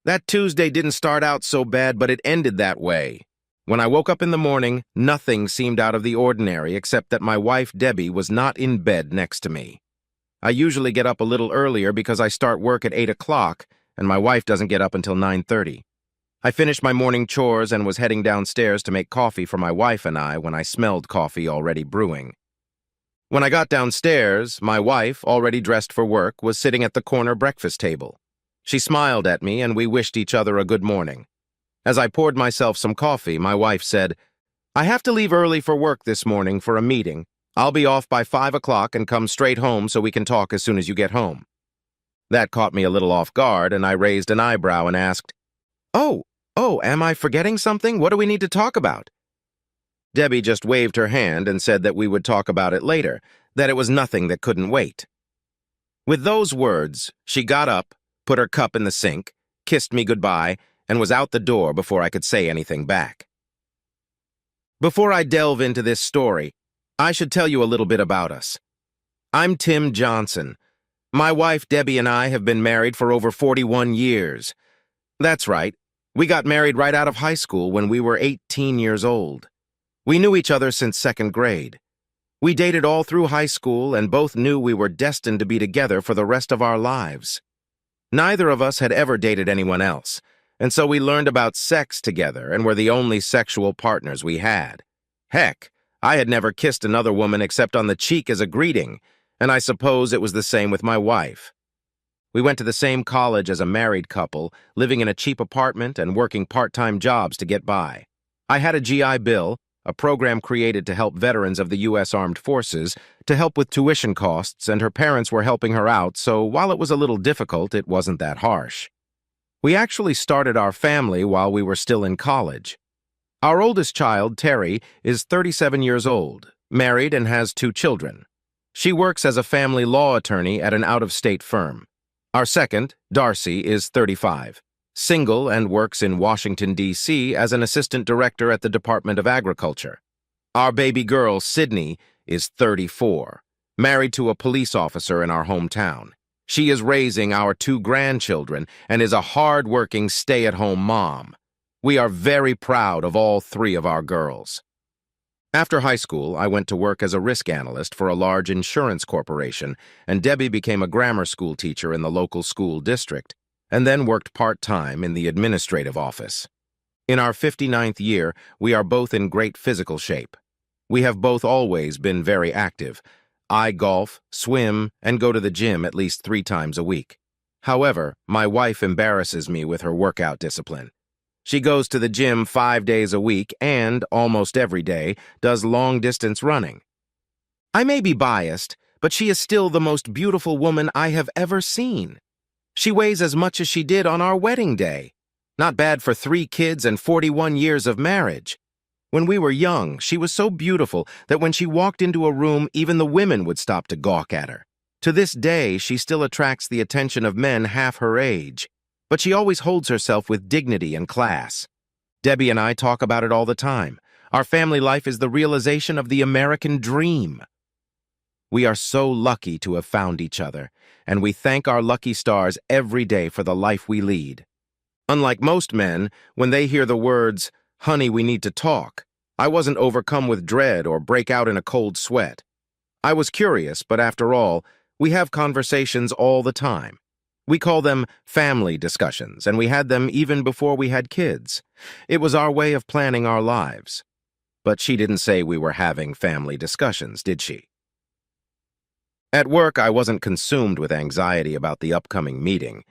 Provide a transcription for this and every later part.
That Tuesday didn't start out so bad, but it ended that way. When I woke up in the morning, nothing seemed out of the ordinary except that my wife, Debbie, was not in bed next to me. I usually get up a little earlier because I start work at 8 o'clock, and my wife doesn't get up until 9:30. I finished my morning chores and was heading downstairs to make coffee for my wife and I when I smelled coffee already brewing. When I got downstairs, my wife, already dressed for work, was sitting at the corner breakfast table. She smiled at me and we wished each other a good morning. As I poured myself some coffee, my wife said, "I have to leave early for work this morning for a meeting. I'll be off by 5 o'clock and come straight home so we can talk as soon as you get home." That caught me a little off guard and I raised an eyebrow and asked, Oh, am I forgetting something? What do we need to talk about?" Debbie just waved her hand and said that we would talk about it later, that it was nothing that couldn't wait. With those words, she got up, put her cup in the sink, kissed me goodbye, and was out the door before I could say anything back. Before I delve into this story, I should tell you a little bit about us. I'm Tim Johnson. My wife Debbie and I have been married for over 41 years. That's right, we got married right out of high school when we were 18 years old. We knew each other since second grade. We dated all through high school and both knew we were destined to be together for the rest of our lives. Neither of us had ever dated anyone else, and so we learned about sex together and were the only sexual partners we had. Heck, I had never kissed another woman except on the cheek as a greeting, and I suppose it was the same with my wife. We went to the same college as a married couple, living in a cheap apartment and working part-time jobs to get by. I had a GI Bill, a program created to help veterans of the U.S. Armed Forces, to help with tuition costs, and her parents were helping her out, so while it was a little difficult, it wasn't that harsh. We actually started our family while we were still in college. Our oldest child, Terry, is 37 years old, married and has 2 children. She works as a family law attorney at an out-of-state firm. Our second, Darcy, is 35. Single and works in Washington, D.C. as an assistant director at the Department of Agriculture. Our baby girl, Sydney, is 34, married to a police officer in our hometown. She is raising our 2 grandchildren and is a hard-working, stay-at-home mom. We are very proud of all 3 of our girls. After high school, I went to work as a risk analyst for a large insurance corporation, and Debbie became a grammar school teacher in the local school district, and then worked part-time in the administrative office. In our 59th year, we are both in great physical shape. We have both always been very active. I golf, swim, and go to the gym at least 3 times a week. However, my wife embarrasses me with her workout discipline. She goes to the gym 5 days a week and, almost every day, does long-distance running. I may be biased, but she is still the most beautiful woman I have ever seen. She weighs as much as she did on our wedding day. Not bad for 3 kids and 41 years of marriage. When we were young, she was so beautiful that when she walked into a room, even the women would stop to gawk at her. To this day, she still attracts the attention of men half her age, but she always holds herself with dignity and class. Debbie and I talk about it all the time. Our family life is the realization of the American dream. We are so lucky to have found each other, and we thank our lucky stars every day for the life we lead. Unlike most men, when they hear the words, "Honey, we need to talk," I wasn't overcome with dread or break out in a cold sweat. I was curious, but after all, we have conversations all the time. We call them family discussions, and we had them even before we had kids. It was our way of planning our lives. But she didn't say we were having family discussions, did she? At work, I wasn't consumed with anxiety about the upcoming meeting,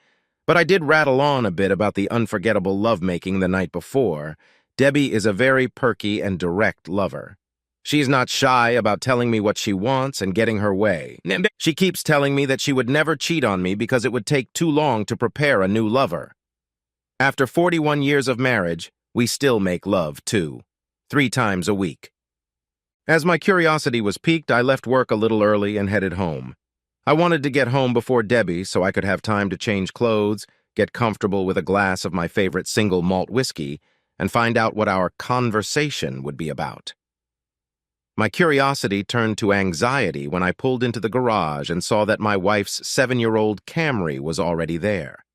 but I did rattle on a bit about the unforgettable lovemaking the night before. Debbie is a very perky and direct lover. She's not shy about telling me what she wants and getting her way. She keeps telling me that she would never cheat on me because it would take too long to prepare a new lover. After 41 years of marriage, we still make love, too, 3 times a week. As my curiosity was piqued, I left work a little early and headed home. I wanted to get home before Debbie so I could have time to change clothes, get comfortable with a glass of my favorite single malt whiskey, and find out what our conversation would be about. My curiosity turned to anxiety when I pulled into the garage and saw that my wife's 7-year-old Camry was already there.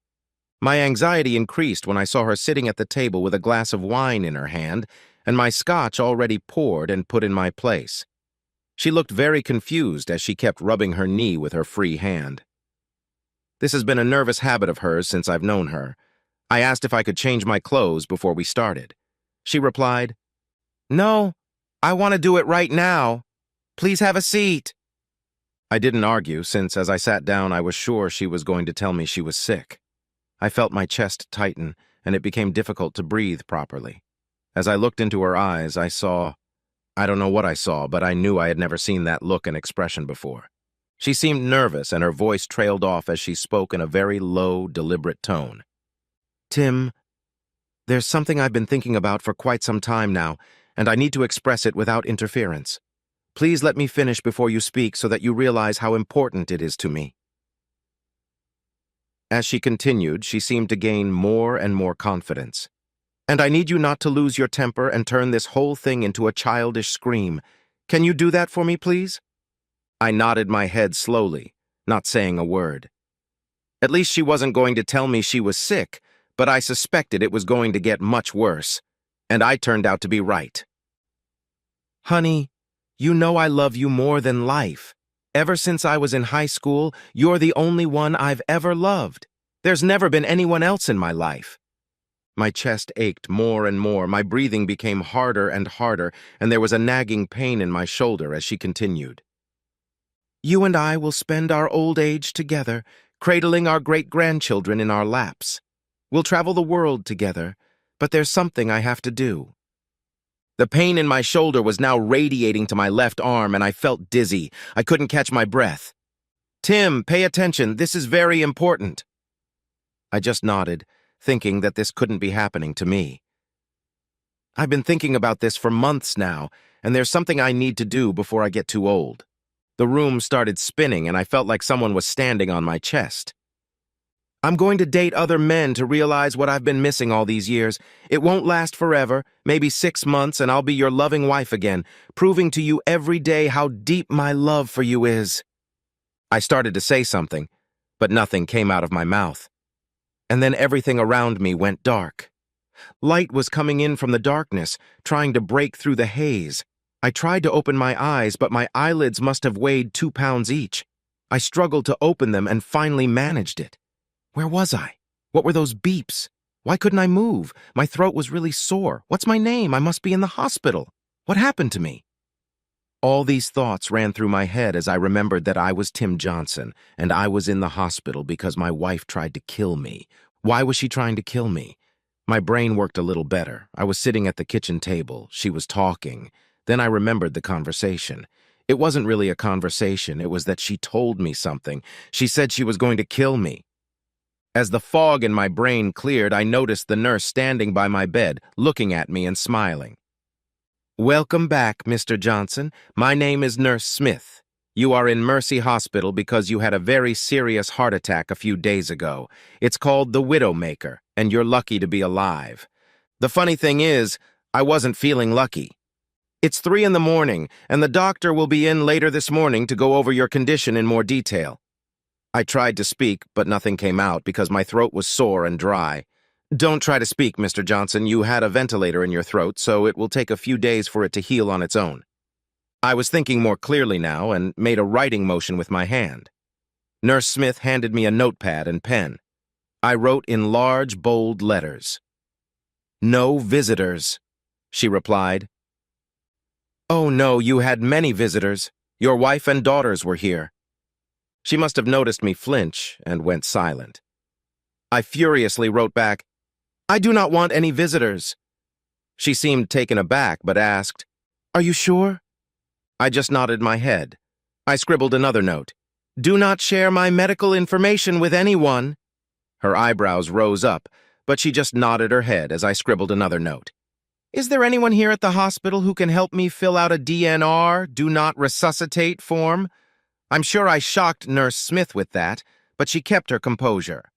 My anxiety increased when I saw her sitting at the table with a glass of wine in her hand and my scotch already poured and put in my place. She looked very confused as she kept rubbing her knee with her free hand. This has been a nervous habit of hers since I've known her. I asked if I could change my clothes before we started. She replied, "No, I want to do it right now. Please have a seat." I didn't argue since as I sat down I was sure she was going to tell me she was sick. I felt my chest tighten and it became difficult to breathe properly. As I looked into her eyes, I don't know what I saw, but I knew I had never seen that look and expression before. She seemed nervous and her voice trailed off as she spoke in a very low, deliberate tone. "Tim, there's something I've been thinking about for quite some time now, and I need to express it without interference. Please let me finish before you speak so that you realize how important it is to me." As she continued, she seemed to gain more and more confidence. "And I need you not to lose your temper and turn this whole thing into a childish scream. Can you do that for me, please?" I nodded my head slowly, not saying a word. At least she wasn't going to tell me she was sick, but I suspected it was going to get much worse, and I turned out to be right. "Honey, you know I love you more than life. Ever since I was in high school, you're the only one I've ever loved. There's never been anyone else in my life." My chest ached more and more, my breathing became harder and harder, and there was a nagging pain in my shoulder as she continued. "You and I will spend our old age together, cradling our great-grandchildren in our laps. We'll travel the world together, but there's something I have to do." The pain in my shoulder was now radiating to my left arm, and I felt dizzy. I couldn't catch my breath. "Tim, pay attention. This is very important." I just nodded, thinking that this couldn't be happening to me. "I've been thinking about this for months now, and there's something I need to do before I get too old." The room started spinning, and I felt like someone was standing on my chest. "I'm going to date other men to realize what I've been missing all these years. It won't last forever, maybe 6 months, and I'll be your loving wife again, proving to you every day how deep my love for you is." I started to say something, but nothing came out of my mouth. And then everything around me went dark. Light was coming in from the darkness, trying to break through the haze. I tried to open my eyes, but my eyelids must have weighed 2 pounds each. I struggled to open them and finally managed it. Where was I? What were those beeps? Why couldn't I move? My throat was really sore. What's my name? I must be in the hospital. What happened to me? All these thoughts ran through my head as I remembered that I was Tim Johnson, and I was in the hospital because my wife tried to kill me. Why was she trying to kill me? My brain worked a little better. I was sitting at the kitchen table. She was talking. Then I remembered the conversation. It wasn't really a conversation. It was that she told me something. She said she was going to kill me. As the fog in my brain cleared, I noticed the nurse standing by my bed, looking at me and smiling. "Welcome back, Mr. Johnson. My name is Nurse Smith. You are in Mercy Hospital because you had a very serious heart attack a few days ago. It's called the Widowmaker, and you're lucky to be alive." The funny thing is, I wasn't feeling lucky. "It's 3 in the morning, and the doctor will be in later this morning to go over your condition in more detail." I tried to speak, but nothing came out because my throat was sore and dry. "Don't try to speak, Mr. Johnson. You had a ventilator in your throat, so it will take a few days for it to heal on its own." I was thinking more clearly now and made a writing motion with my hand. Nurse Smith handed me a notepad and pen. I wrote in large, bold letters. "No visitors," she replied. "Oh no, you had many visitors. Your wife and daughters were here." She must have noticed me flinch and went silent. I furiously wrote back, "I do not want any visitors." She seemed taken aback but asked, "Are you sure?" I just nodded my head. I scribbled another note. "Do not share my medical information with anyone." Her eyebrows rose up, but she just nodded her head as I scribbled another note. "Is there anyone here at the hospital who can help me fill out a DNR, do not resuscitate form?" I'm sure I shocked Nurse Smith with that, but she kept her composure.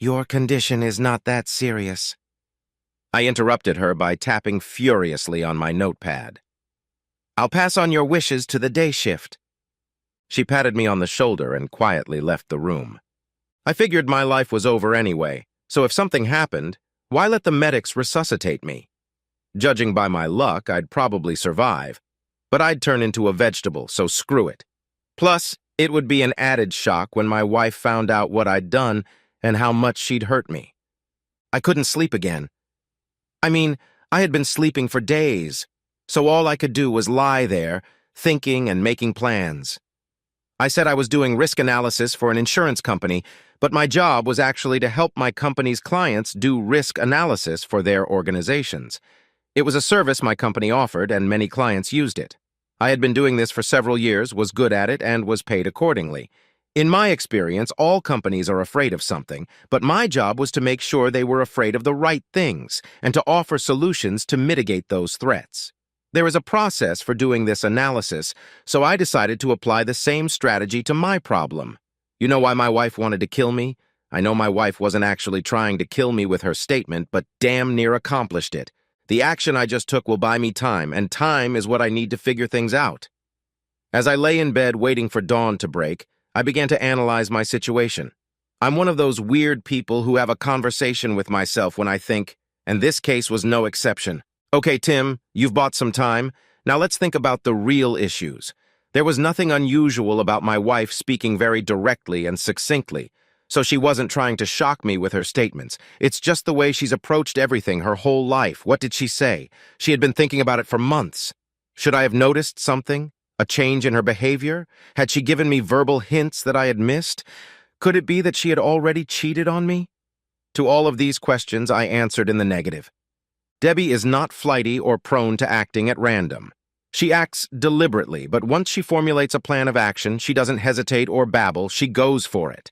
"Your condition is not that serious." I interrupted her by tapping furiously on my notepad. "I'll pass on your wishes to the day shift." She patted me on the shoulder and quietly left the room. I figured my life was over anyway, so if something happened, why let the medics resuscitate me? Judging by my luck, I'd probably survive, but I'd turn into a vegetable, so screw it. Plus, it would be an added shock when my wife found out what I'd done and how much she'd hurt me. I couldn't sleep again. I mean, I had been sleeping for days, so all I could do was lie there, thinking and making plans. I said I was doing risk analysis for an insurance company, but my job was actually to help my company's clients do risk analysis for their organizations. It was a service my company offered, and many clients used it. I had been doing this for several years, was good at it, and was paid accordingly. In my experience, all companies are afraid of something, but my job was to make sure they were afraid of the right things and to offer solutions to mitigate those threats. There is a process for doing this analysis, so I decided to apply the same strategy to my problem. You know why my wife wanted to kill me? I know my wife wasn't actually trying to kill me with her statement, but damn near accomplished it. The action I just took will buy me time, and time is what I need to figure things out. As I lay in bed waiting for dawn to break, I began to analyze my situation. I'm one of those weird people who have a conversation with myself when I think, and this case was no exception. Okay, Tim, you've bought some time. Now let's think about the real issues. There was nothing unusual about my wife speaking very directly and succinctly, so she wasn't trying to shock me with her statements. It's just the way she's approached everything her whole life. What did she say? She had been thinking about it for months. Should I have noticed something? A change in her behavior? Had she given me verbal hints that I had missed? Could it be that she had already cheated on me? To all of these questions, I answered in the negative. Debbie is not flighty or prone to acting at random. She acts deliberately, but once she formulates a plan of action, she doesn't hesitate or babble, she goes for it.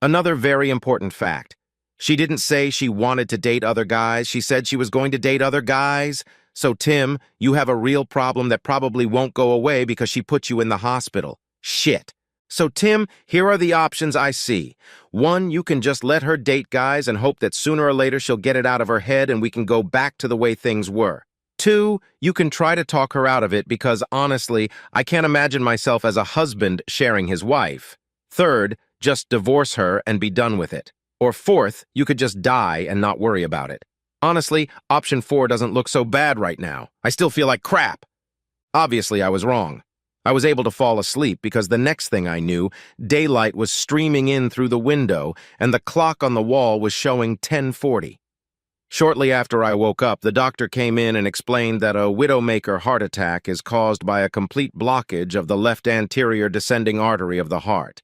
Another very important fact. She didn't say she wanted to date other guys, she said she was going to date other guys. So, Tim, you have a real problem that probably won't go away because she put you in the hospital. Shit. So, Tim, here are the options I see. 1, you can just let her date guys and hope that sooner or later she'll get it out of her head and we can go back to the way things were. 2, you can try to talk her out of it because, honestly, I can't imagine myself as a husband sharing his wife. 3rd, just divorce her and be done with it. Or 4th, you could just die and not worry about it. Honestly, option 4 doesn't look so bad right now. I still feel like crap. Obviously, I was wrong. I was able to fall asleep because the next thing I knew, daylight was streaming in through the window and the clock on the wall was showing 10:40. Shortly after I woke up, the doctor came in and explained that a widowmaker heart attack is caused by a complete blockage of the left anterior descending artery of the heart.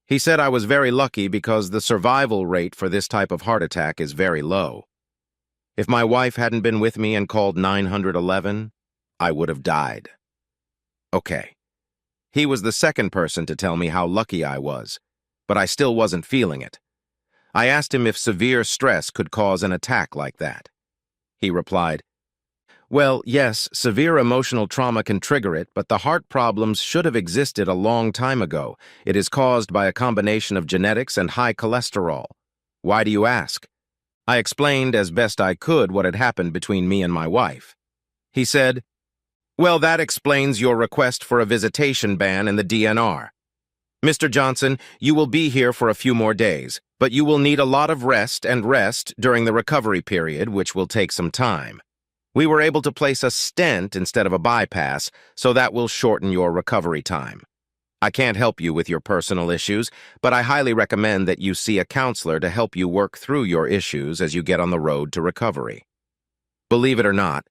He said I was very lucky because the survival rate for this type of heart attack is very low. If my wife hadn't been with me and called 911, I would have died. Okay. He was the second person to tell me how lucky I was, but I still wasn't feeling it. I asked him if severe stress could cause an attack like that. He replied, well, yes, severe emotional trauma can trigger it, but the heart problems should have existed a long time ago. It is caused by a combination of genetics and high cholesterol. Why do you ask? I explained as best I could what had happened between me and my wife. He said, well, that explains your request for a visitation ban in the DNR. Mr. Johnson, you will be here for a few more days, but you will need a lot of rest during the recovery period, which will take some time. We were able to place a stent instead of a bypass, so that will shorten your recovery time. I can't help you with your personal issues, but I highly recommend that you see a counselor to help you work through your issues as you get on the road to recovery. Believe it or not,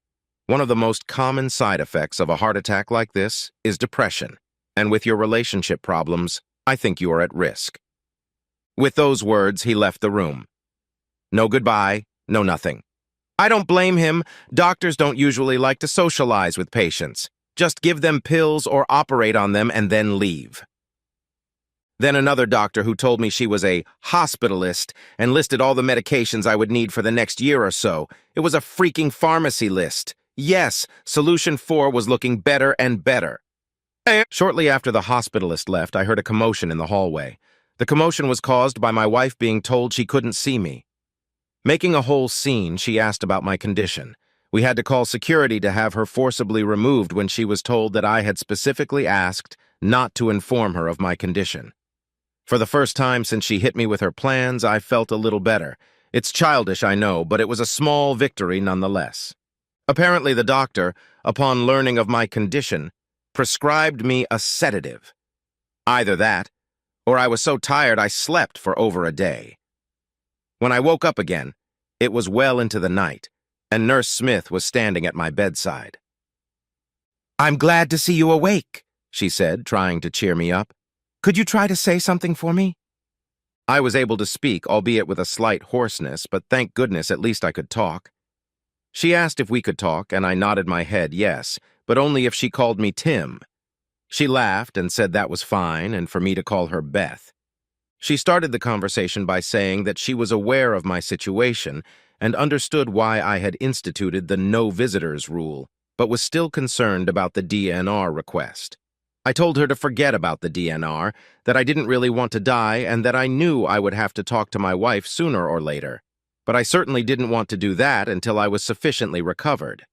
one of the most common side effects of a heart attack like this is depression, and with your relationship problems, I think you are at risk. With those words, he left the room. No goodbye, no nothing. I don't blame him. Doctors don't usually like to socialize with patients. Just give them pills or operate on them and then leave. Then another doctor who told me she was a hospitalist and listed all the medications I would need for the next year or so. It was a freaking pharmacy list. Yes, solution 4 was looking better and better. Shortly after the hospitalist left, I heard a commotion in the hallway. The commotion was caused by my wife being told she couldn't see me. Making a whole scene, she asked about my condition. We had to call security to have her forcibly removed when she was told that I had specifically asked not to inform her of my condition. For the first time since she hit me with her plans, I felt a little better. It's childish, I know, but it was a small victory nonetheless. Apparently the doctor, upon learning of my condition, prescribed me a sedative. Either that, or I was so tired I slept for over a day. When I woke up again, it was well into the night, and Nurse Smith was standing at my bedside. "I'm glad to see you awake," she said, trying to cheer me up. "Could you try to say something for me?" I was able to speak, albeit with a slight hoarseness, but thank goodness at least I could talk. She asked if we could talk, and I nodded my head yes, but only if she called me Tim. She laughed and said that was fine, and for me to call her Beth. She started the conversation by saying that she was aware of my situation and understood why I had instituted the no visitors rule, but was still concerned about the DNR request. I told her to forget about the DNR, that I didn't really want to die, and that I knew I would have to talk to my wife sooner or later. But I certainly didn't want to do that until I was sufficiently recovered.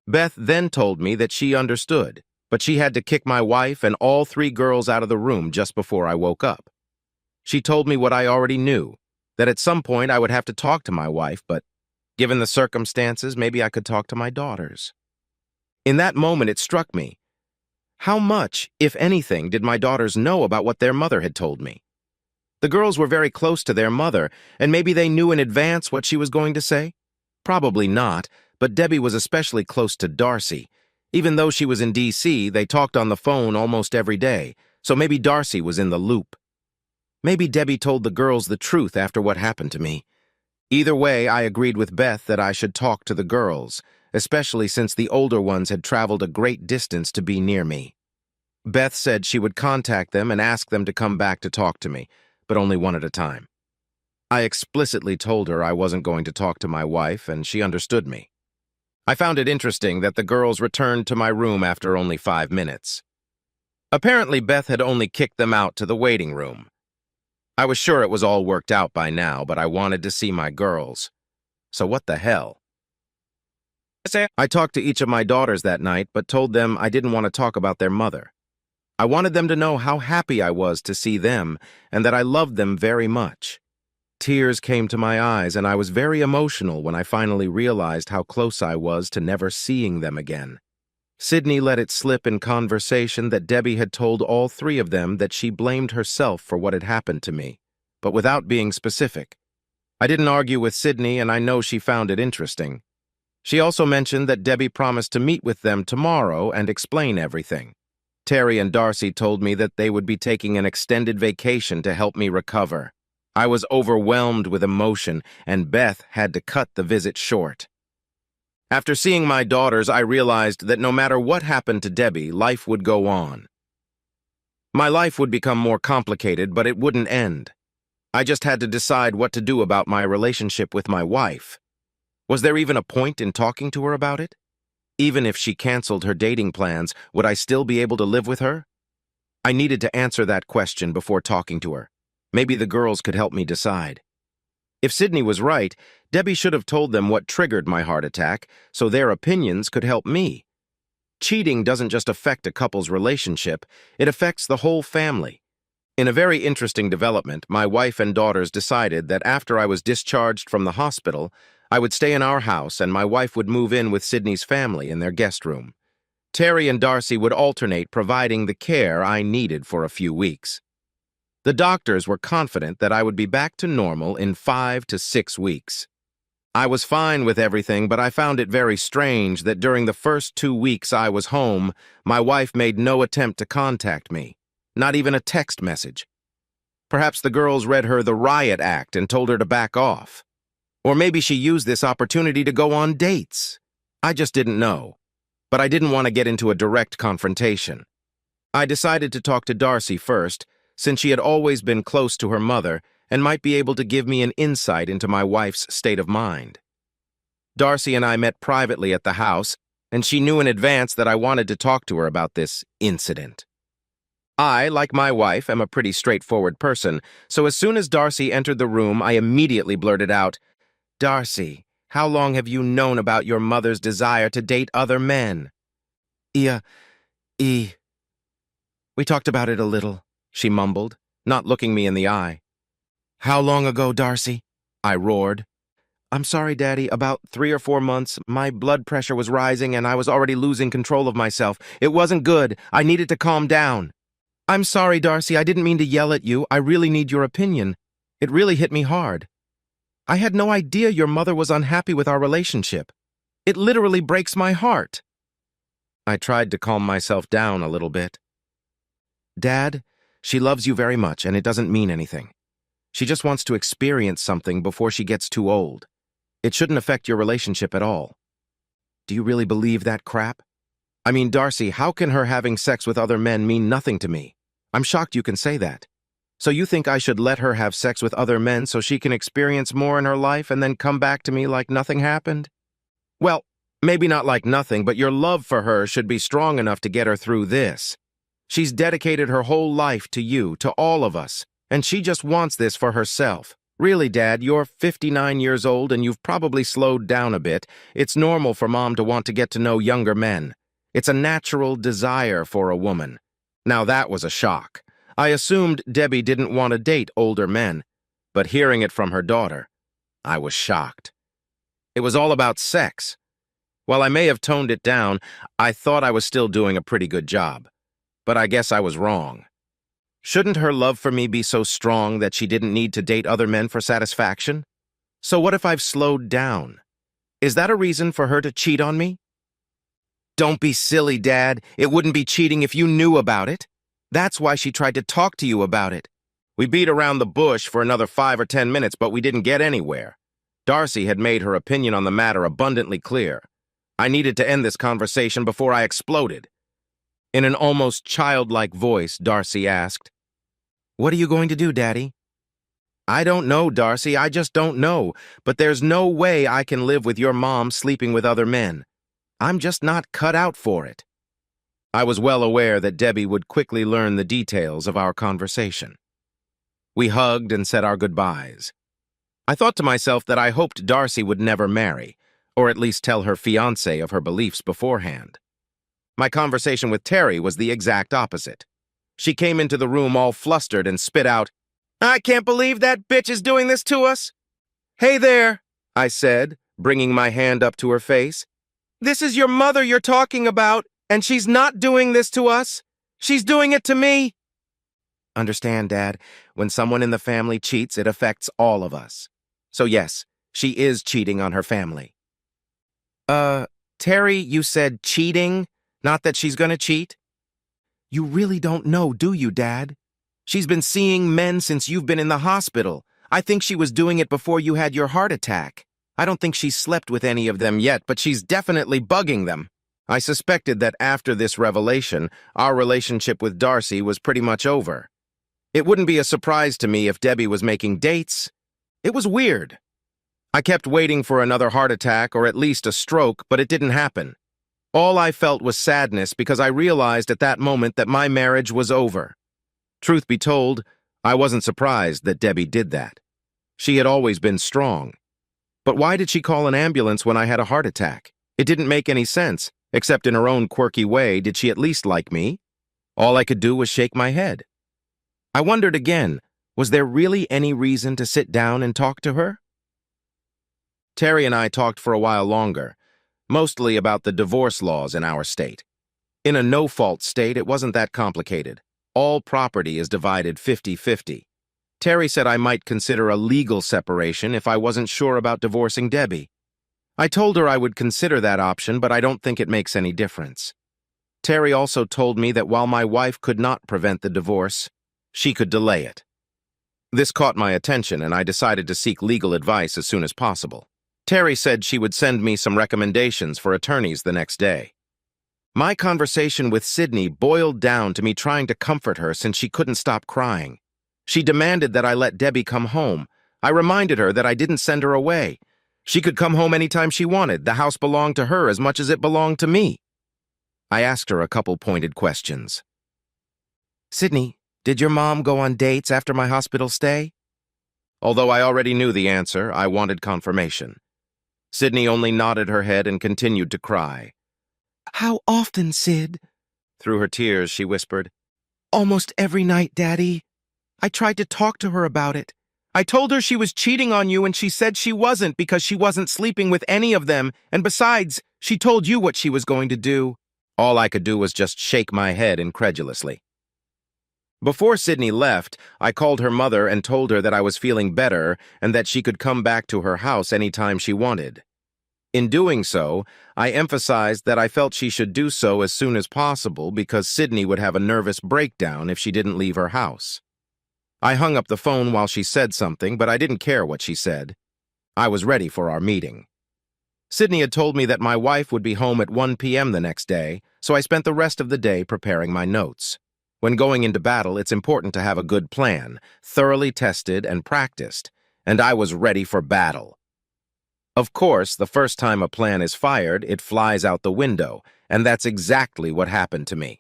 Beth then told me that she understood, but she had to kick my wife and all 3 girls out of the room just before I woke up. She told me what I already knew, that at some point I would have to talk to my wife, but given the circumstances, maybe I could talk to my daughters. In that moment, it struck me. How much, if anything, did my daughters know about what their mother had told me? The girls were very close to their mother, and maybe they knew in advance what she was going to say? Probably not, but Debbie was especially close to Darcy. Even though she was in D.C., they talked on the phone almost every day, so maybe Darcy was in the loop. Maybe Debbie told the girls the truth after what happened to me. Either way, I agreed with Beth that I should talk to the girls, especially since the older ones had traveled a great distance to be near me. Beth said she would contact them and ask them to come back to talk to me, but only one at a time. I explicitly told her I wasn't going to talk to my wife, and she understood me. I found it interesting that the girls returned to my room after only 5 minutes. Apparently, Beth had only kicked them out to the waiting room. I was sure it was all worked out by now, but I wanted to see my girls. So what the hell? I talked to each of my daughters that night, but told them I didn't want to talk about their mother. I wanted them to know how happy I was to see them and that I loved them very much. Tears came to my eyes, and I was very emotional when I finally realized how close I was to never seeing them again. Sydney let it slip in conversation that Debbie had told all 3 of them that she blamed herself for what had happened to me, but without being specific. I didn't argue with Sydney, and I know she found it interesting. She also mentioned that Debbie promised to meet with them tomorrow and explain everything. Terry and Darcy told me that they would be taking an extended vacation to help me recover. I was overwhelmed with emotion, and Beth had to cut the visit short. After seeing my daughters, I realized that no matter what happened to Debbie, life would go on. My life would become more complicated, but it wouldn't end. I just had to decide what to do about my relationship with my wife. Was there even a point in talking to her about it? Even if she canceled her dating plans, would I still be able to live with her? I needed to answer that question before talking to her. Maybe the girls could help me decide. If Sydney was right, Debbie should have told them what triggered my heart attack, so their opinions could help me. Cheating doesn't just affect a couple's relationship, it affects the whole family. In a very interesting development, my wife and daughters decided that after I was discharged from the hospital, I would stay in our house and my wife would move in with Sydney's family in their guest room. Terry and Darcy would alternate providing the care I needed for a few weeks. The doctors were confident that I would be back to normal in 5 to 6 weeks. I was fine with everything, but I found it very strange that during the first 2 weeks I was home, my wife made no attempt to contact me, not even a text message. Perhaps the girls read her the riot act and told her to back off. Or maybe she used this opportunity to go on dates. I just didn't know. But I didn't want to get into a direct confrontation. I decided to talk to Darcy first, since she had always been close to her mother and might be able to give me an insight into my wife's state of mind. Darcy and I met privately at the house, and she knew in advance that I wanted to talk to her about this incident. I, like my wife, am a pretty straightforward person, so as soon as Darcy entered the room, I immediately blurted out, "Darcy, how long have you known about your mother's desire to date other men?" We talked about it a little," she mumbled. not looking me in the eye. "How long ago, Darcy?" I roared. "I'm sorry, Daddy. About 3 or 4 months. My blood pressure was rising and I was already losing control of myself. It wasn't good. I needed to calm down." "I'm sorry, Darcy. I didn't mean to yell at you. I really need your opinion. It really hit me hard. I had no idea your mother was unhappy with our relationship. It literally breaks my heart." I tried to calm myself down a little bit. "Dad, she loves you very much and it doesn't mean anything. She just wants to experience something before she gets too old. It shouldn't affect your relationship at all." "Do you really believe that crap? I mean, Darcy, how can her having sex with other men mean nothing to me? I'm shocked you can say that. So you think I should let her have sex with other men so she can experience more in her life and then come back to me like nothing happened? Well, maybe not like nothing, but your love for her should be strong enough to get her through this. She's dedicated her whole life to you, to all of us, and she just wants this for herself. Really, Dad, you're 59 years old and you've probably slowed down a bit. It's normal for Mom to want to get to know younger men. It's a natural desire for a woman." Now that was a shock. I assumed Debbie didn't want to date older men, but hearing it from her daughter, I was shocked. It was all about sex. While I may have toned it down, I thought I was still doing a pretty good job. But I guess I was wrong. Shouldn't her love for me be so strong that she didn't need to date other men for satisfaction? So what if I've slowed down? Is that a reason for her to cheat on me? "Don't be silly, Dad. It wouldn't be cheating if you knew about it. That's why she tried to talk to you about it." We beat around the bush for another 5 or 10 minutes, but we didn't get anywhere. Darcy had made her opinion on the matter abundantly clear. I needed to end this conversation before I exploded. In an almost childlike voice, Darcy asked, "What are you going to do, Daddy?" "I don't know, Darcy. I just don't know. But there's no way I can live with your mom sleeping with other men. I'm just not cut out for it." I was well aware that Debbie would quickly learn the details of our conversation. We hugged and said our goodbyes. I thought to myself that I hoped Darcy would never marry, or at least tell her fiancé of her beliefs beforehand. My conversation with Terry was the exact opposite. She came into the room all flustered and spit out, "I can't believe that bitch is doing this to us." "Hey there," I said, bringing my hand up to her face. "This is your mother you're talking about, and she's not doing this to us. She's doing it to me." "Understand, Dad, when someone in the family cheats, it affects all of us. So yes, she is cheating on her family." Terry, you said cheating, not that she's gonna cheat?" "You really don't know, do you, Dad? She's been seeing men since you've been in the hospital. I think she was doing it before you had your heart attack. I don't think she's slept with any of them yet, but she's definitely bugging them." I suspected that after this revelation, our relationship with Darcy was pretty much over. It wouldn't be a surprise to me if Debbie was making dates. It was weird. I kept waiting for another heart attack or at least a stroke, but it didn't happen. All I felt was sadness because I realized at that moment that my marriage was over. Truth be told, I wasn't surprised that Debbie did that. She had always been strong. But why did she call an ambulance when I had a heart attack? It didn't make any sense, except in her own quirky way, did she at least like me? All I could do was shake my head. I wondered again, was there really any reason to sit down and talk to her? Terry and I talked for a while longer, mostly about the divorce laws in our state. In a no-fault state, it wasn't that complicated. All property is divided 50-50. Terry said I might consider a legal separation if I wasn't sure about divorcing Debbie. I told her I would consider that option, but I don't think it makes any difference. Terry also told me that while my wife could not prevent the divorce, she could delay it. This caught my attention, and I decided to seek legal advice as soon as possible. Terry said she would send me some recommendations for attorneys the next day. My conversation with Sydney boiled down to me trying to comfort her since she couldn't stop crying. She demanded that I let Debbie come home. I reminded her that I didn't send her away. She could come home anytime she wanted. The house belonged to her as much as it belonged to me. I asked her a couple pointed questions. "Sydney, did your mom go on dates after my hospital stay?" Although I already knew the answer, I wanted confirmation. Sydney only nodded her head and continued to cry. "How often, Sid?" Through her tears, she whispered, "Almost every night, Daddy. I tried to talk to her about it. I told her she was cheating on you and she said she wasn't because she wasn't sleeping with any of them, and besides, she told you what she was going to do. All I could do was just shake my head incredulously. Before Sydney left, I called her mother and told her that I was feeling better and that she could come back to her house any time she wanted. In doing so, I emphasized that I felt she should do so as soon as possible because Sydney would have a nervous breakdown if she didn't leave her house. I hung up the phone while she said something, but I didn't care what she said. I was ready for our meeting. Sydney had told me that my wife would be home at 1 p.m. the next day, so I spent the rest of the day preparing my notes. When going into battle, it's important to have a good plan, thoroughly tested and practiced, and I was ready for battle. Of course, the first time a plan is fired, it flies out the window, and that's exactly what happened to me.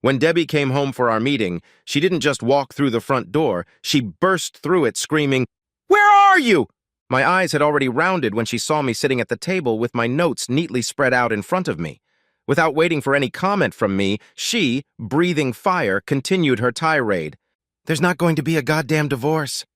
When Debbie came home for our meeting, she didn't just walk through the front door, she burst through it screaming, "Where are you?" My eyes had already rounded when she saw me sitting at the table with my notes neatly spread out in front of me. Without waiting for any comment from me, she, breathing fire, continued her tirade. "There's not going to be a goddamn divorce."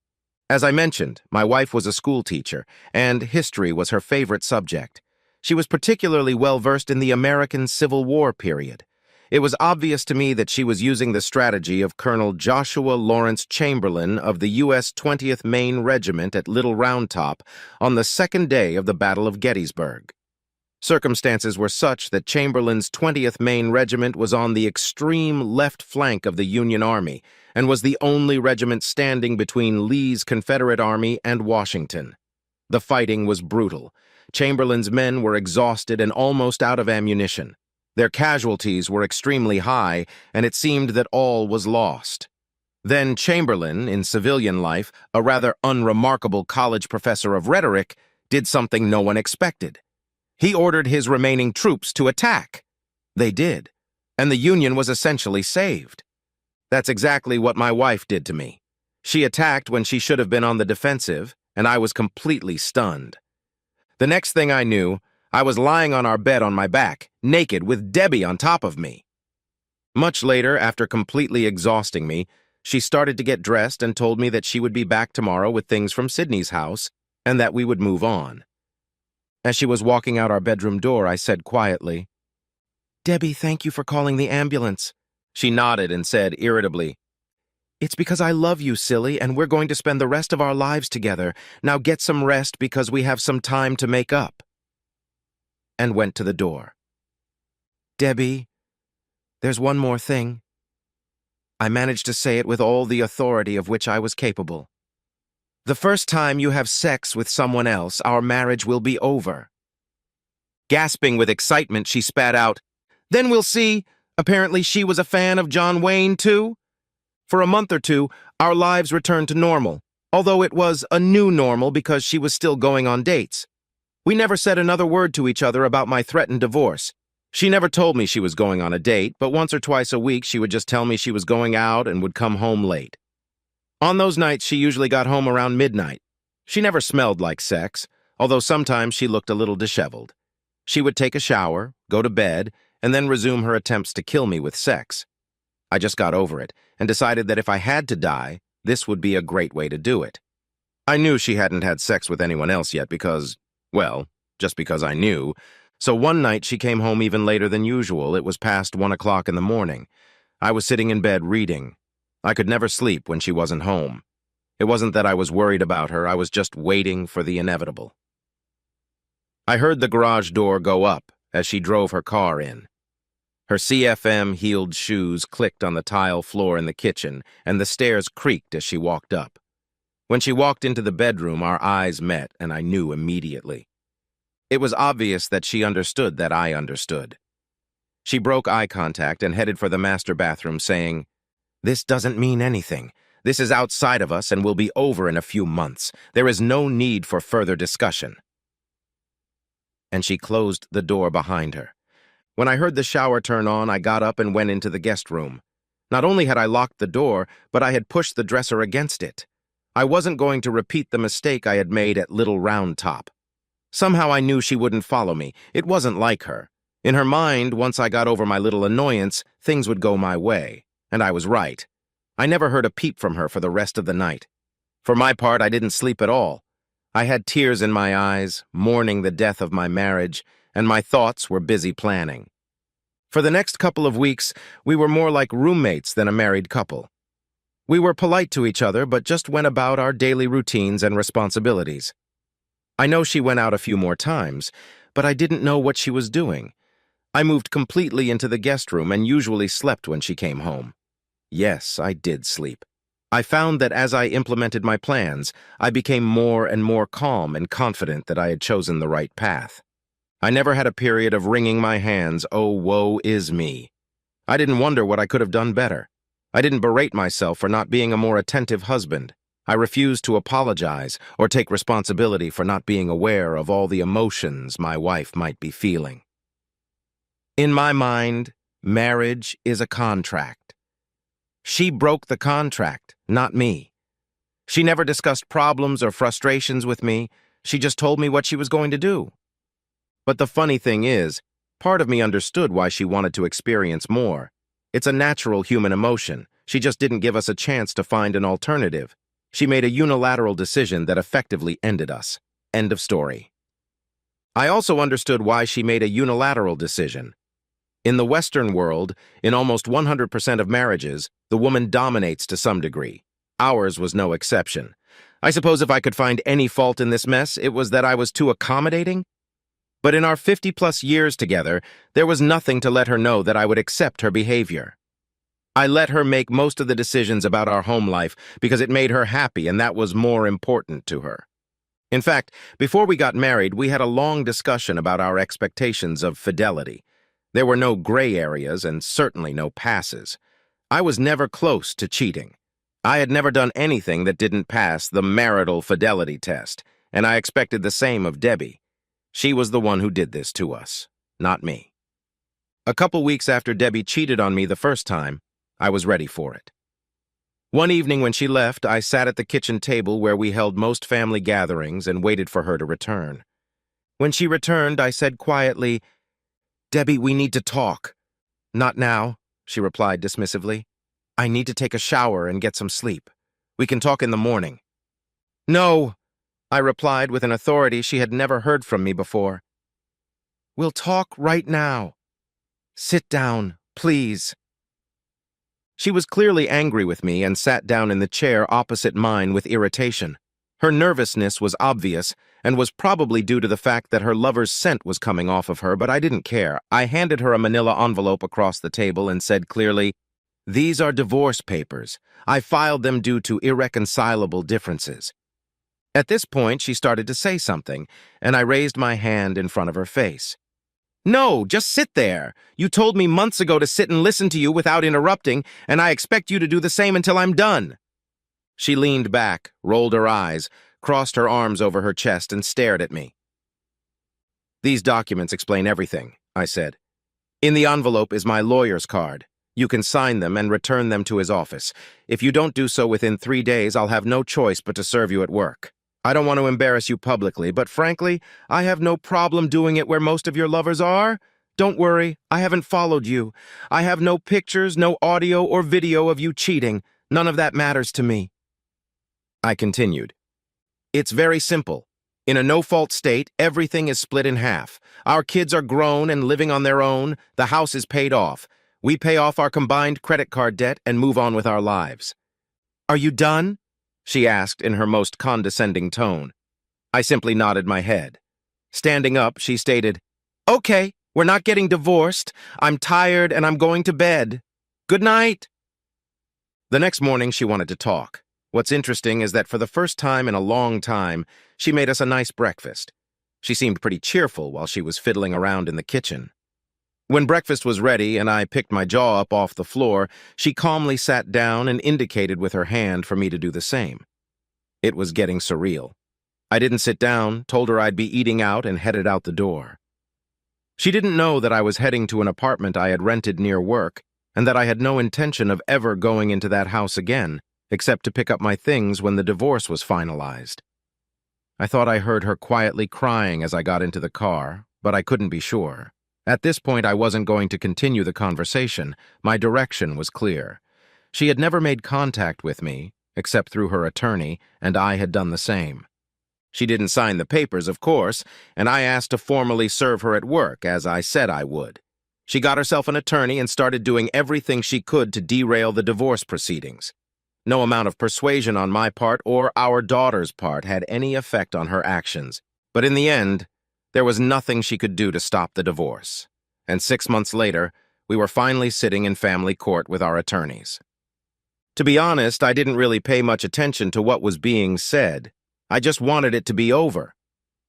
As I mentioned, my wife was a school teacher, and history was her favorite subject. She was particularly well-versed in the American Civil War period. It was obvious to me that she was using the strategy of Colonel Joshua Lawrence Chamberlain of the U.S. 20th Maine Regiment at Little Round Top on the second day of the Battle of Gettysburg. Circumstances were such that Chamberlain's 20th Maine Regiment was on the extreme left flank of the Union Army and was the only regiment standing between Lee's Confederate Army and Washington. The fighting was brutal. Chamberlain's men were exhausted and almost out of ammunition. Their casualties were extremely high, and it seemed that all was lost. Then Chamberlain, in civilian life, a rather unremarkable college professor of rhetoric, did something no one expected. He ordered his remaining troops to attack. They did, and the Union was essentially saved. That's exactly what my wife did to me. She attacked when she should have been on the defensive, and I was completely stunned. The next thing I knew, I was lying on our bed on my back, naked, with Debbie on top of me. Much later, after completely exhausting me, she started to get dressed and told me that she would be back tomorrow with things from Sydney's house and that we would move on. As she was walking out our bedroom door, I said quietly, "Debbie, thank you for calling the ambulance." She nodded and said irritably, "It's because I love you, silly, and we're going to spend the rest of our lives together. Now get some rest because we have some time to make up." And went to the door. "Debbie, there's one more thing." I managed to say it with all the authority of which I was capable. "The first time you have sex with someone else, our marriage will be over." Gasping with excitement, she spat out, "Then we'll see. Apparently she was a fan of John Wayne, too." For a month or two, our lives returned to normal, although it was a new normal because she was still going on dates. We never said another word to each other about my threatened divorce. She never told me she was going on a date, but once or twice a week she would just tell me she was going out and would come home late. On those nights, she usually got home around midnight. She never smelled like sex, although sometimes she looked a little disheveled. She would take a shower, go to bed, and then resume her attempts to kill me with sex. I just got over it and decided that if I had to die, this would be a great way to do it. I knew she hadn't had sex with anyone else yet because, well, just because I knew. So one night she came home even later than usual. It was past 1 o'clock in the morning. I was sitting in bed reading. I could never sleep when she wasn't home. It wasn't that I was worried about her, I was just waiting for the inevitable. I heard the garage door go up as she drove her car in. Her CFM-heeled shoes clicked on the tile floor in the kitchen, and the stairs creaked as she walked up. When she walked into the bedroom, our eyes met, and I knew immediately. It was obvious that she understood that I understood. She broke eye contact and headed for the master bathroom, saying, "This doesn't mean anything. This is outside of us and will be over in a few months. There is no need for further discussion." And she closed the door behind her. When I heard the shower turn on, I got up and went into the guest room. Not only had I locked the door, but I had pushed the dresser against it. I wasn't going to repeat the mistake I had made at Little Round Top. Somehow I knew she wouldn't follow me. It wasn't like her. In her mind, once I got over my little annoyance, things would go my way. And I was right. I never heard a peep from her for the rest of the night. For my part, I didn't sleep at all. I had tears in my eyes, mourning the death of my marriage, and my thoughts were busy planning. For the next couple of weeks, we were more like roommates than a married couple. We were polite to each other, but just went about our daily routines and responsibilities. I know she went out a few more times, but I didn't know what she was doing. I moved completely into the guest room and usually slept when she came home. Yes, I did sleep. I found that as I implemented my plans, I became more and more calm and confident that I had chosen the right path. I never had a period of wringing my hands, oh, woe is me. I didn't wonder what I could have done better. I didn't berate myself for not being a more attentive husband. I refused to apologize or take responsibility for not being aware of all the emotions my wife might be feeling. In my mind, marriage is a contract. She broke the contract, not me. She never discussed problems or frustrations with me. She just told me what she was going to do. But the funny thing is, part of me understood why she wanted to experience more. It's a natural human emotion. She just didn't give us a chance to find an alternative. She made a unilateral decision that effectively ended us. End of story. I also understood why she made a unilateral decision. In the Western world, in almost 100% of marriages, the woman dominates to some degree. Ours was no exception. I suppose if I could find any fault in this mess, it was that I was too accommodating. But in our 50-plus years together, there was nothing to let her know that I would accept her behavior. I let her make most of the decisions about our home life because it made her happy, and that was more important to her. In fact, before we got married, we had a long discussion about our expectations of fidelity. There were no gray areas and certainly no passes. I was never close to cheating. I had never done anything that didn't pass the marital fidelity test, and I expected the same of Debbie. She was the one who did this to us, not me. A couple weeks after Debbie cheated on me the first time, I was ready for it. One evening when she left, I sat at the kitchen table where we held most family gatherings and waited for her to return. When she returned, I said quietly, "Debbie, we need to talk." "Not now," she replied dismissively. "I need to take a shower and get some sleep. We can talk in the morning." "No," I replied with an authority she had never heard from me before. "We'll talk right now. Sit down, please." She was clearly angry with me and sat down in the chair opposite mine with irritation. Her nervousness was obvious and was probably due to the fact that her lover's scent was coming off of her, but I didn't care. I handed her a manila envelope across the table and said clearly, "These are divorce papers. I filed them due to irreconcilable differences." At this point, she started to say something, and I raised my hand in front of her face. "No, just sit there. You told me months ago to sit and listen to you without interrupting, and I expect you to do the same until I'm done." She leaned back, rolled her eyes, crossed her arms over her chest, and stared at me. "These documents explain everything," I said. "In the envelope is my lawyer's card. You can sign them and return them to his office. If you don't do so within 3 days, I'll have no choice but to serve you at work. I don't want to embarrass you publicly, but frankly, I have no problem doing it where most of your lovers are. Don't worry, I haven't followed you. I have no pictures, no audio or video of you cheating. None of that matters to me." I continued. "It's very simple. In a no-fault state, everything is split in half. Our kids are grown and living on their own. The house is paid off. We pay off our combined credit card debt and move on with our lives." "Are you done?" she asked in her most condescending tone. I simply nodded my head. Standing up, she stated, "Okay, we're not getting divorced. I'm tired and I'm going to bed. Good night." The next morning, she wanted to talk. What's interesting is that for the first time in a long time, she made us a nice breakfast. She seemed pretty cheerful while she was fiddling around in the kitchen. When breakfast was ready and I picked my jaw up off the floor, she calmly sat down and indicated with her hand for me to do the same. It was getting surreal. I didn't sit down, told her I'd be eating out, and headed out the door. She didn't know that I was heading to an apartment I had rented near work, and that I had no intention of ever going into that house again, except to pick up my things when the divorce was finalized. I thought I heard her quietly crying as I got into the car, but I couldn't be sure. At this point, I wasn't going to continue the conversation. My direction was clear. She had never made contact with me, except through her attorney, and I had done the same. She didn't sign the papers, of course, and I asked to formally serve her at work, as I said I would. She got herself an attorney and started doing everything she could to derail the divorce proceedings. No amount of persuasion on my part or our daughter's part had any effect on her actions, but in the end, there was nothing she could do to stop the divorce. And 6 months later, we were finally sitting in family court with our attorneys. To be honest, I didn't really pay much attention to what was being said. I just wanted it to be over.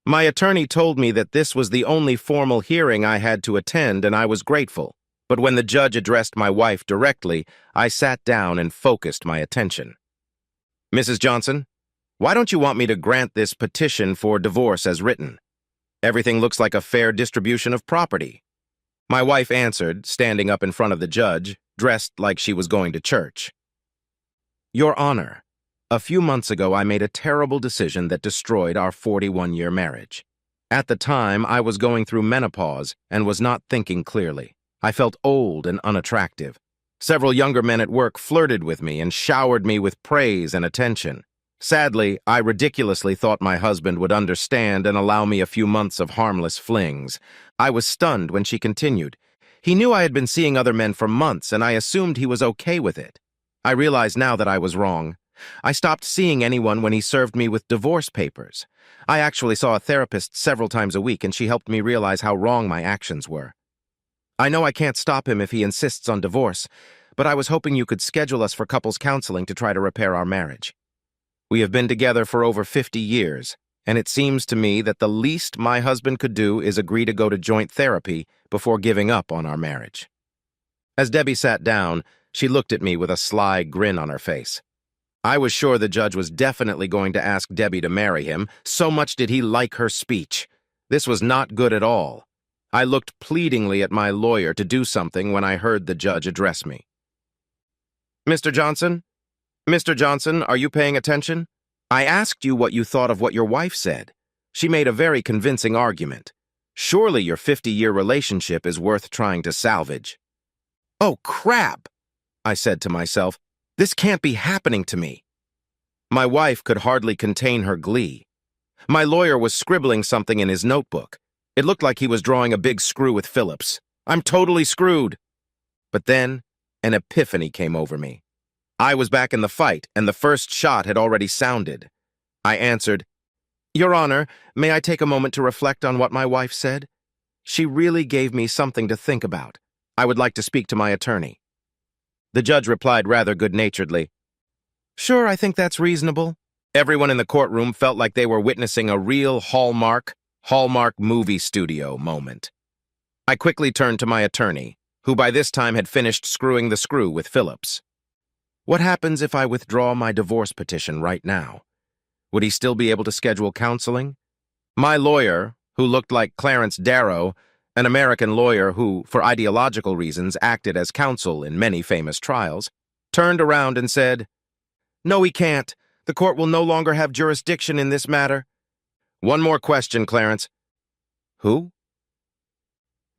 My attorney told me that this was the only formal hearing I had to attend, and I was grateful. But when the judge addressed my wife directly, I sat down and focused my attention. "Mrs. Johnson, why don't you want me to grant this petition for divorce as written? Everything looks like a fair distribution of property." My wife answered, standing up in front of the judge, dressed like she was going to church. "Your Honor, a few months ago I made a terrible decision that destroyed our 41-year marriage. At the time, I was going through menopause and was not thinking clearly. I felt old and unattractive. Several younger men at work flirted with me and showered me with praise and attention. Sadly, I ridiculously thought my husband would understand and allow me a few months of harmless flings. I was stunned when she continued. He knew I had been seeing other men for months, and I assumed he was okay with it. I realize now that I was wrong. I stopped seeing anyone when he served me with divorce papers. I actually saw a therapist several times a week, and she helped me realize how wrong my actions were. I know I can't stop him if he insists on divorce, but I was hoping you could schedule us for couples counseling to try to repair our marriage. We have been together for over 50 years, and it seems to me that the least my husband could do is agree to go to joint therapy before giving up on our marriage." As Debbie sat down, she looked at me with a sly grin on her face. I was sure the judge was definitely going to ask Debbie to marry him, so much did he like her speech. This was not good at all. I looked pleadingly at my lawyer to do something when I heard the judge address me. "Mr. Johnson? Mr. Johnson, are you paying attention? I asked you what you thought of what your wife said. She made a very convincing argument. Surely your 50-year relationship is worth trying to salvage." "Oh, crap!" I said to myself. "This can't be happening to me." My wife could hardly contain her glee. My lawyer was scribbling something in his notebook. It looked like he was drawing a big screw with Phillips. I'm totally screwed. But then, an epiphany came over me. I was back in the fight, and the first shot had already sounded. I answered, "Your Honor, may I take a moment to reflect on what my wife said? She really gave me something to think about. I would like to speak to my attorney." The judge replied rather good-naturedly, "Sure, I think that's reasonable." Everyone in the courtroom felt like they were witnessing a real Hallmark movie studio moment. I quickly turned to my attorney, who by this time had finished screwing the screw with Phillips. "What happens if I withdraw my divorce petition right now? Would he still be able to schedule counseling?" My lawyer, who looked like Clarence Darrow, an American lawyer who, for ideological reasons, acted as counsel in many famous trials, turned around and said, "No, he can't. The court will no longer have jurisdiction in this matter." "One more question, Clarence." "Who?"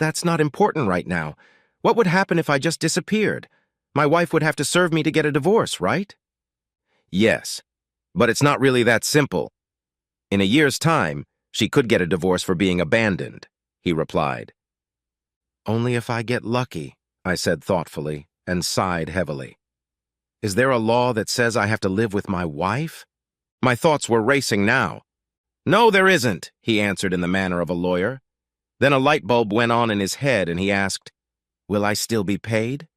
"That's not important right now. What would happen if I just disappeared? My wife would have to serve me to get a divorce, right?" "Yes, but it's not really that simple. In a year's time, she could get a divorce for being abandoned," he replied. "Only if I get lucky," I said thoughtfully, and sighed heavily. "Is there a law that says I have to live with my wife?" My thoughts were racing now. "No, there isn't," he answered in the manner of a lawyer. Then a light bulb went on in his head, and he asked, "Will I still be paid?"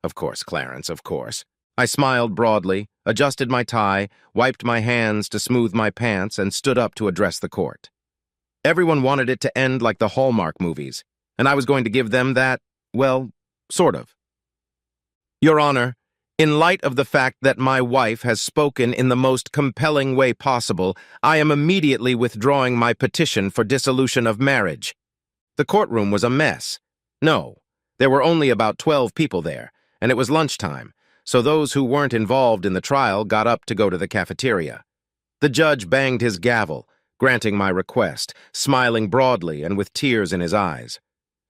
"Of course, Clarence, of course." I smiled broadly, adjusted my tie, wiped my hands to smooth my pants, and stood up to address the court. Everyone wanted it to end like the Hallmark movies, and I was going to give them that, well, sort of. "Your Honor, in light of the fact that my wife has spoken in the most compelling way possible, I am immediately withdrawing my petition for dissolution of marriage." The courtroom was a mess. No, there were only about 12 people there, and it was lunchtime, so those who weren't involved in the trial got up to go to the cafeteria. The judge banged his gavel, granting my request, smiling broadly and with tears in his eyes.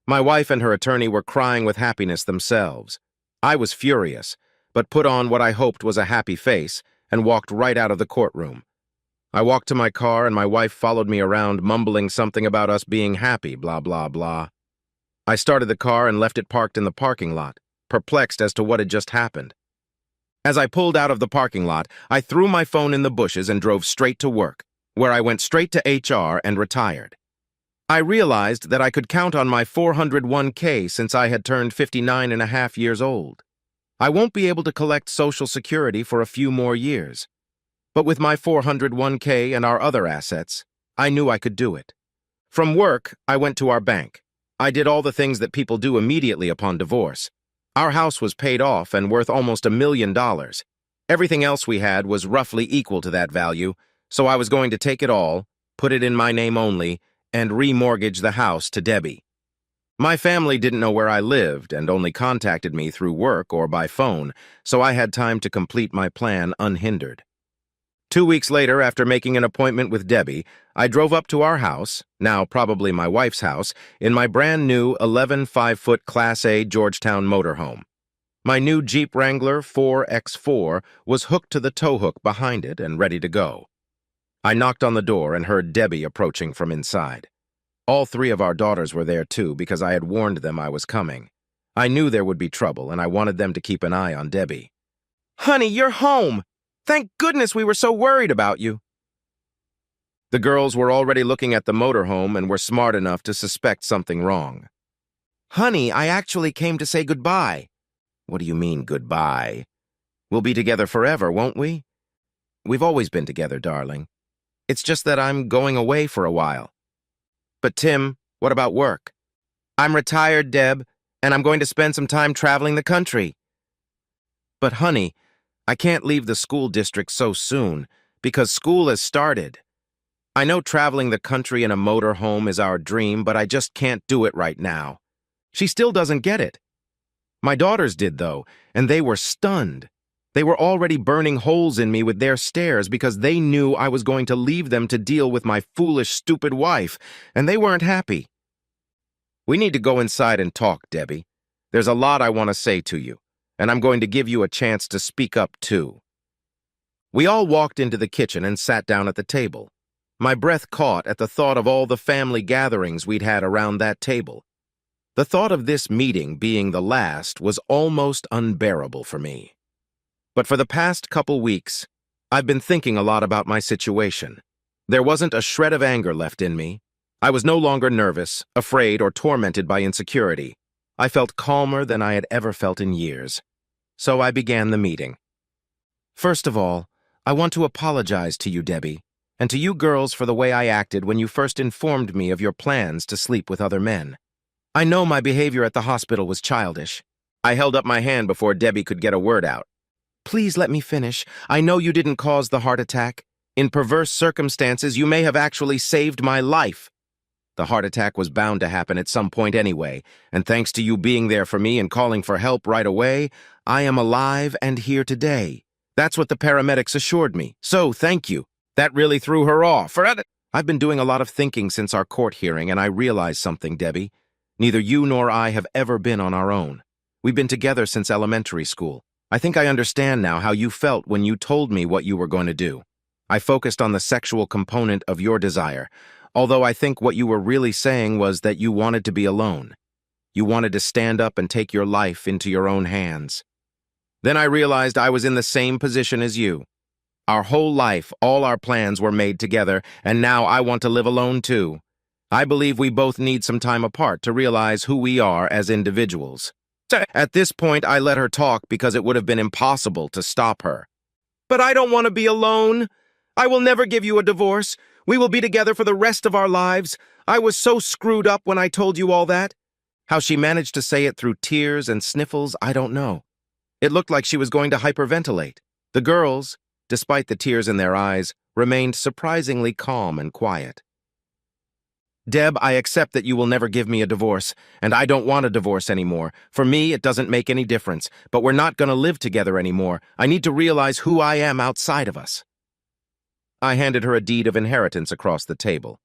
My wife and her attorney were crying with happiness themselves. I was furious, but put on what I hoped was a happy face and walked right out of the courtroom. I walked to my car and my wife followed me around, mumbling something about us being happy, blah, blah, blah. I started the car and left it parked in the parking lot, perplexed as to what had just happened. As I pulled out of the parking lot, I threw my phone in the bushes and drove straight to work, where I went straight to HR and retired. I realized that I could count on my 401k since I had turned 59 and a half years old. I won't be able to collect Social Security for a few more years. But with my 401k and our other assets, I knew I could do it. From work, I went to our bank. I did all the things that people do immediately upon divorce. Our house was paid off and worth almost $1 million. Everything else we had was roughly equal to that value, so I was going to take it all, put it in my name only, and remortgage the house to Debbie. My family didn't know where I lived and only contacted me through work or by phone, so I had time to complete my plan unhindered. 2 weeks later, after making an appointment with Debbie, I drove up to our house, now probably my wife's house, in my brand new 11 5-foot Class A Georgetown motorhome. My new Jeep Wrangler 4X4 was hooked to the tow hook behind it and ready to go. I knocked on the door and heard Debbie approaching from inside. All 3 of our daughters were there too because I had warned them I was coming. I knew there would be trouble and I wanted them to keep an eye on Debbie. "Honey, you're home! Thank goodness, we were so worried about you." The girls were already looking at the motorhome and were smart enough to suspect something wrong. "Honey, I actually came to say goodbye." "What do you mean, goodbye? We'll be together forever, won't we?" "We've always been together, darling. It's just that I'm going away for a while." "But Tim, what about work?" "I'm retired, Deb, and I'm going to spend some time traveling the country." "But honey, I can't leave the school district so soon, because school has started. I know traveling the country in a motorhome is our dream, but I just can't do it right now." She still doesn't get it. My daughters did, though, and they were stunned. They were already burning holes in me with their stares because they knew I was going to leave them to deal with my foolish, stupid wife, and they weren't happy. "We need to go inside and talk, Debbie. There's a lot I want to say to you, and I'm going to give you a chance to speak up, too." We all walked into the kitchen and sat down at the table. My breath caught at the thought of all the family gatherings we'd had around that table. The thought of this meeting being the last was almost unbearable for me. But for the past couple weeks, I've been thinking a lot about my situation. There wasn't a shred of anger left in me. I was no longer nervous, afraid, or tormented by insecurity. I felt calmer than I had ever felt in years. So I began the meeting. "First of all, I want to apologize to you, Debbie, and to you girls for the way I acted when you first informed me of your plans to sleep with other men. I know my behavior at the hospital was childish." I held up my hand before Debbie could get a word out. "Please let me finish. I know you didn't cause the heart attack. In perverse circumstances, you may have actually saved my life. The heart attack was bound to happen at some point anyway, and thanks to you being there for me and calling for help right away, I am alive and here today. That's what the paramedics assured me, so thank you." That really threw her off. "I've been doing a lot of thinking since our court hearing, and I realized something, Debbie. Neither you nor I have ever been on our own. We've been together since elementary school. I think I understand now how you felt when you told me what you were going to do. I focused on the sexual component of your desire, although I think what you were really saying was that you wanted to be alone. You wanted to stand up and take your life into your own hands. Then I realized I was in the same position as you. Our whole life, all our plans were made together, and now I want to live alone too. I believe we both need some time apart to realize who we are as individuals." At this point, I let her talk because it would have been impossible to stop her. "But I don't want to be alone. I will never give you a divorce. We will be together for the rest of our lives. I was so screwed up when I told you all that." How she managed to say it through tears and sniffles, I don't know. It looked like she was going to hyperventilate. The girls, despite the tears in their eyes, remained surprisingly calm and quiet. "Deb, I accept that you will never give me a divorce, and I don't want a divorce anymore. For me, it doesn't make any difference, but we're not going to live together anymore. I need to realize who I am outside of us." I handed her a deed of inheritance across the table.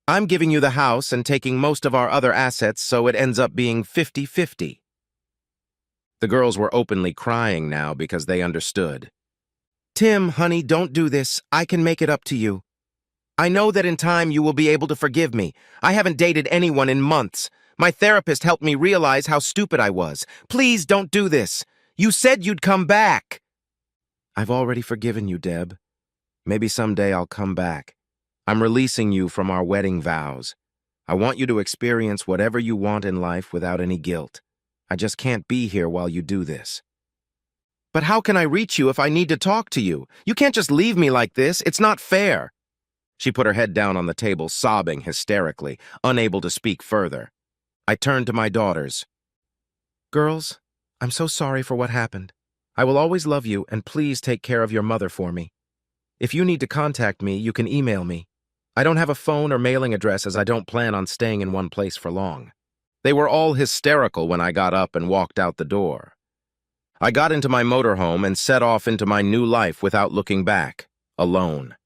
"I'm giving you the house and taking most of our other assets, so it ends up being 50-50. The girls were openly crying now because they understood. Tim, honey, don't do this. I can make it up to you. I know that in time you will be able to forgive me. I haven't dated anyone in months. My therapist helped me realize how stupid I was. Please don't do this. You said you'd come back. I've already forgiven you, Deb. Maybe someday I'll come back. I'm releasing you from our wedding vows. I want you to experience whatever you want in life without any guilt. I just can't be here while you do this. But how can I reach you if I need to talk to you? You can't just leave me like this. It's not fair. She put her head down on the table, sobbing hysterically, unable to speak further. I turned to my daughters. Girls, I'm so sorry for what happened. I will always love you, and please take care of your mother for me. If you need to contact me, you can email me. I don't have a phone or mailing address as I don't plan on staying in one place for long. They were all hysterical when I got up and walked out the door. I got into my motorhome and set off into my new life without looking back, alone.